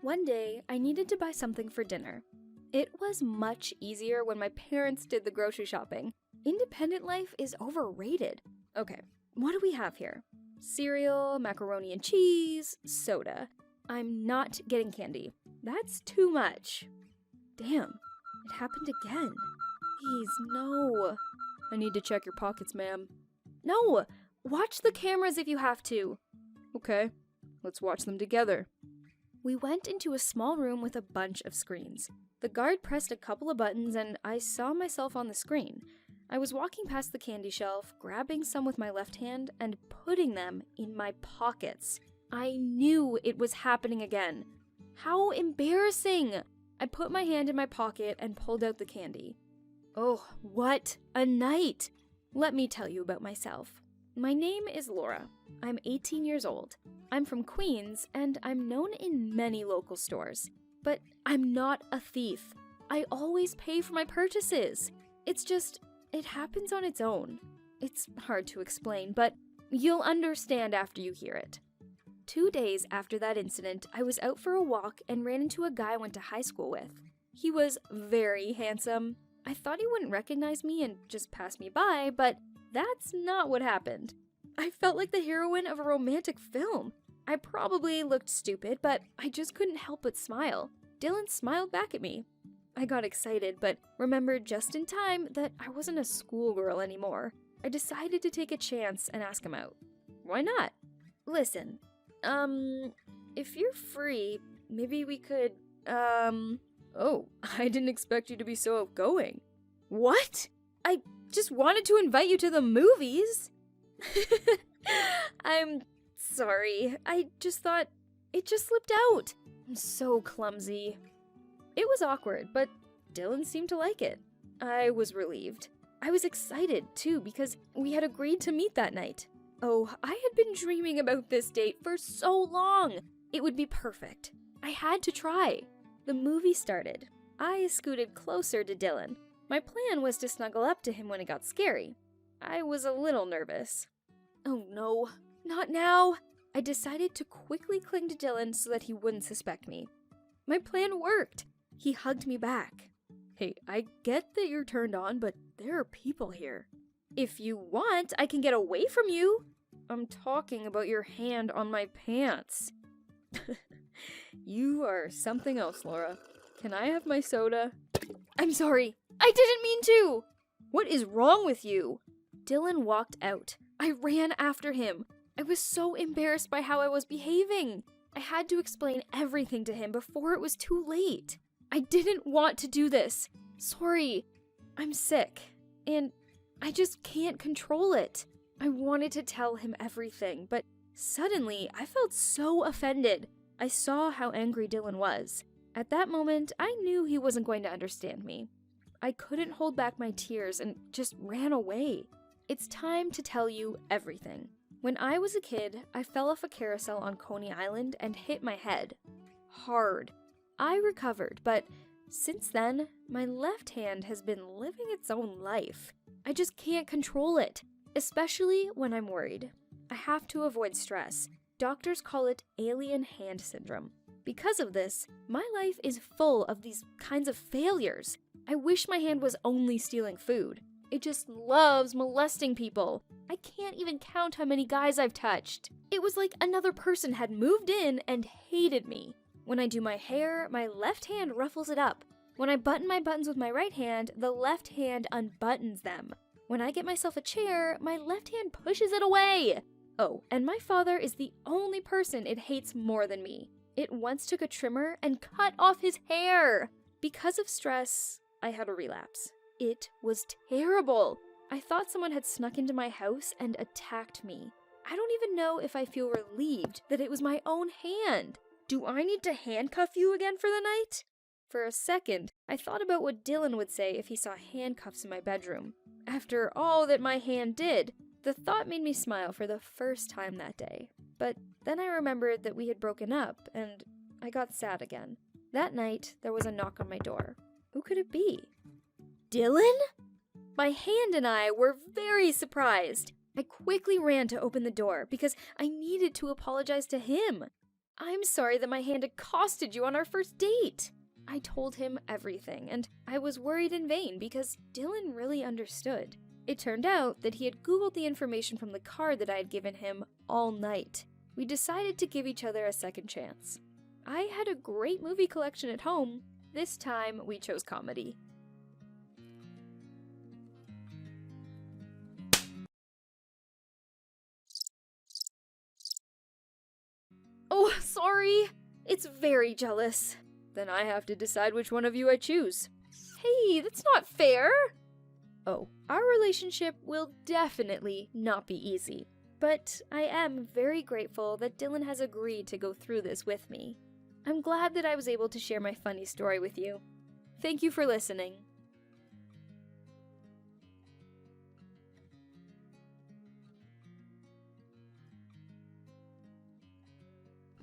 One day, I needed to buy something for dinner. It was much easier when my parents did the grocery shopping. Independent life is overrated. Okay, what do we have here? Cereal, macaroni and cheese, soda. I'm not getting candy. That's too much. Damn, it happened again. Please, no. I need to check your pockets, ma'am. No, watch the cameras if you have to. Okay, let's watch them together. We went into a small room with a bunch of screens. The guard pressed a couple of buttons and I saw myself on the screen. I was walking past the candy shelf, grabbing some with my left hand and putting them in my pockets. I knew it was happening again. How embarrassing! I put my hand in my pocket and pulled out the candy. Oh, what a night! Let me tell you about myself. My name is Laura. I'm 18 years old. I'm from Queens, and I'm known in many local stores. But I'm not a thief. I always pay for my purchases. It's just, it happens on its own. It's hard to explain, but you'll understand after you hear it. 2 days after that incident, I was out for a walk and ran into a guy I went to high school with. He was very handsome. I thought he wouldn't recognize me and just pass me by, but that's not what happened. I felt like the heroine of a romantic film. I probably looked stupid, but I just couldn't help but smile. Dylan smiled back at me. I got excited, but remembered just in time that I wasn't a schoolgirl anymore. I decided to take a chance and ask him out. Why not? Listen, if you're free, maybe we could, Oh, I didn't expect you to be so outgoing. What? I just wanted to invite you to the movies. I'm sorry. I just thought it just slipped out. I'm so clumsy. It was awkward, but Dylan seemed to like it. I was relieved. I was excited, too, because we had agreed to meet that night. Oh, I had been dreaming about this date for so long. It would be perfect. I had to try. The movie started. I scooted closer to Dylan. My plan was to snuggle up to him when it got scary. I was a little nervous. Oh no, not now! I decided to quickly cling to Dylan so that he wouldn't suspect me. My plan worked. He hugged me back. Hey, I get that you're turned on, but there are people here. If you want, I can get away from you. I'm talking about your hand on my pants. You are something else, Laura. Can I have my soda? I'm sorry. I didn't mean to! What is wrong with you? Dylan walked out. I ran after him. I was so embarrassed by how I was behaving. I had to explain everything to him before it was too late. I didn't want to do this. Sorry. I'm sick. And I just can't control it. I wanted to tell him everything, but suddenly I felt so offended. I saw how angry Dylan was. At that moment, I knew he wasn't going to understand me. I couldn't hold back my tears and just ran away. It's time to tell you everything. When I was a kid, I fell off a carousel on Coney Island and hit my head. Hard. I recovered, but since then, my left hand has been living its own life. I just can't control it, especially when I'm worried. I have to avoid stress. Doctors call it alien hand syndrome. Because of this, my life is full of these kinds of failures. I wish my hand was only stealing food. It just loves molesting people. I can't even count how many guys I've touched. It was like another person had moved in and hated me. When I do my hair, my left hand ruffles it up. When I button my buttons with my right hand, the left hand unbuttons them. When I get myself a chair, my left hand pushes it away. Oh, and my father is the only person it hates more than me. It once took a trimmer and cut off his hair. Because of stress, I had a relapse. It was terrible. I thought someone had snuck into my house and attacked me. I don't even know if I feel relieved that it was my own hand. Do I need to handcuff you again for the night? For a second, I thought about what Dylan would say if he saw handcuffs in my bedroom. After all that my hand did, the thought made me smile for the first time that day. But then I remembered that we had broken up, and I got sad again. That night, there was a knock on my door. Who could it be? Dylan? My hand and I were very surprised. I quickly ran to open the door because I needed to apologize to him. I'm sorry that my hand accosted you on our first date. I told him everything, and I was worried in vain because Dylan really understood. It turned out that he had Googled the information from the card that I had given him all night. We decided to give each other a second chance. I had a great movie collection at home. This time, we chose comedy. Oh, sorry. It's very jealous. Then I have to decide which one of you I choose. Hey, that's not fair. Oh, our relationship will definitely not be easy. But I am very grateful that Dylan has agreed to go through this with me. I'm glad that I was able to share my funny story with you. Thank you for listening.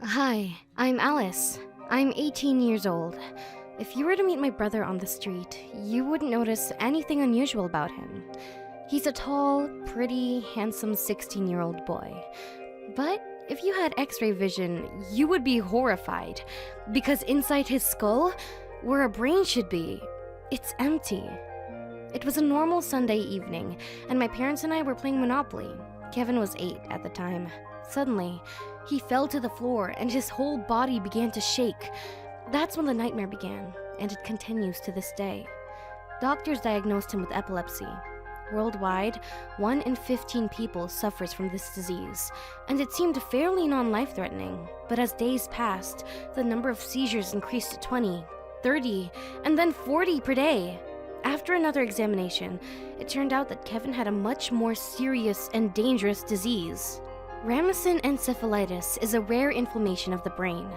Hi, I'm Alice. I'm 18 years old. If you were to meet my brother on the street, you wouldn't notice anything unusual about him. He's a tall, pretty, handsome 16-year-old boy. But if you had X-ray vision, you would be horrified, because inside his skull, where a brain should be, it's empty. It was a normal Sunday evening, and my parents and I were playing Monopoly. Kevin was 8 at the time. Suddenly, he fell to the floor and his whole body began to shake. That's when the nightmare began, and it continues to this day. Doctors diagnosed him with epilepsy. Worldwide, 1 in 15 people suffers from this disease, and it seemed fairly non-life-threatening. But as days passed, the number of seizures increased to 20, 30, and then 40 per day. After another examination, it turned out that Kevin had a much more serious and dangerous disease. Ramesson encephalitis is a rare inflammation of the brain.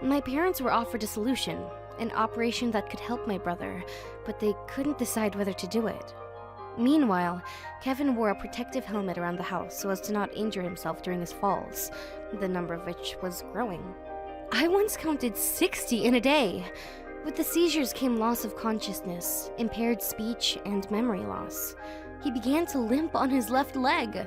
My parents were offered a solution, an operation that could help my brother, but they couldn't decide whether to do it. Meanwhile, Kevin wore a protective helmet around the house so as to not injure himself during his falls, the number of which was growing. I once counted 60 in a day. With the seizures came loss of consciousness, impaired speech, and memory loss. He began to limp on his left leg.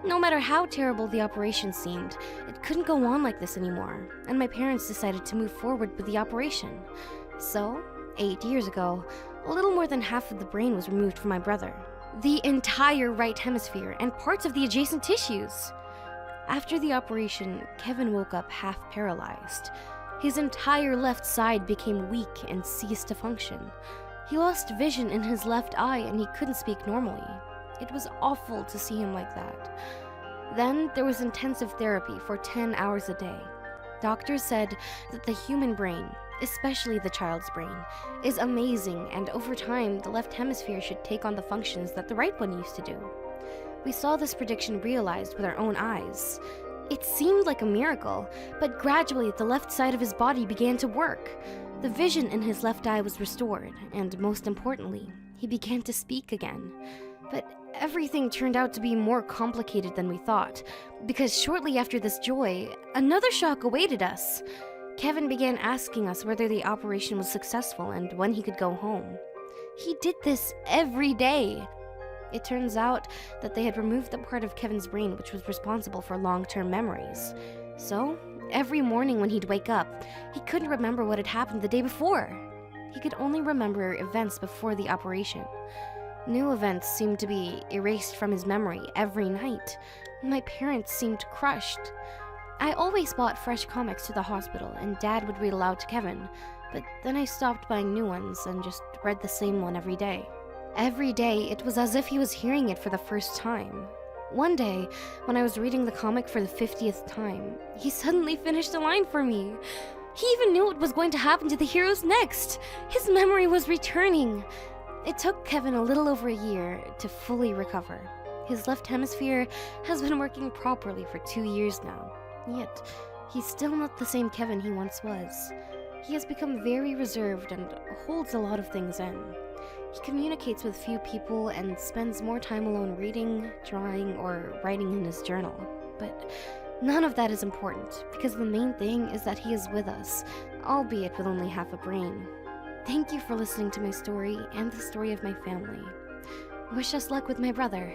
No matter how terrible the operation seemed, it couldn't go on like this anymore, and my parents decided to move forward with the operation. So, 8 years ago, a little more than half of the brain was removed from my brother. The entire right hemisphere and parts of the adjacent tissues. After the operation, Kevin woke up half paralyzed. His entire left side became weak and ceased to function. He lost vision in his left eye and he couldn't speak normally. It was awful to see him like that. Then there was intensive therapy for 10 hours a day. Doctors said that the human brain, especially the child's brain, is amazing, and over time, the left hemisphere should take on the functions that the right one used to do. We saw this prediction realized with our own eyes. It seemed like a miracle, but gradually the left side of his body began to work. The vision in his left eye was restored, and most importantly, he began to speak again. But everything turned out to be more complicated than we thought, because shortly after this joy, another shock awaited us. Kevin began asking us whether the operation was successful and when he could go home. He did this every day. It turns out that they had removed the part of Kevin's brain which was responsible for long-term memories. So, every morning when he'd wake up, he couldn't remember what had happened the day before. He could only remember events before the operation. New events seemed to be erased from his memory every night. My parents seemed crushed. I always bought fresh comics to the hospital, and Dad would read aloud to Kevin, but then I stopped buying new ones and just read the same one every day. Every day, it was as if he was hearing it for the first time. One day, when I was reading the comic for the 50th time, he suddenly finished a line for me. He even knew what was going to happen to the heroes next. His memory was returning. It took Kevin a little over a year to fully recover. His left hemisphere has been working properly for 2 years now. Yet, he's still not the same Kevin he once was. He has become very reserved and holds a lot of things in. He communicates with few people and spends more time alone reading, drawing, or writing in his journal. But none of that is important, because the main thing is that he is with us, albeit with only half a brain. Thank you for listening to my story and the story of my family. Wish us luck with my brother.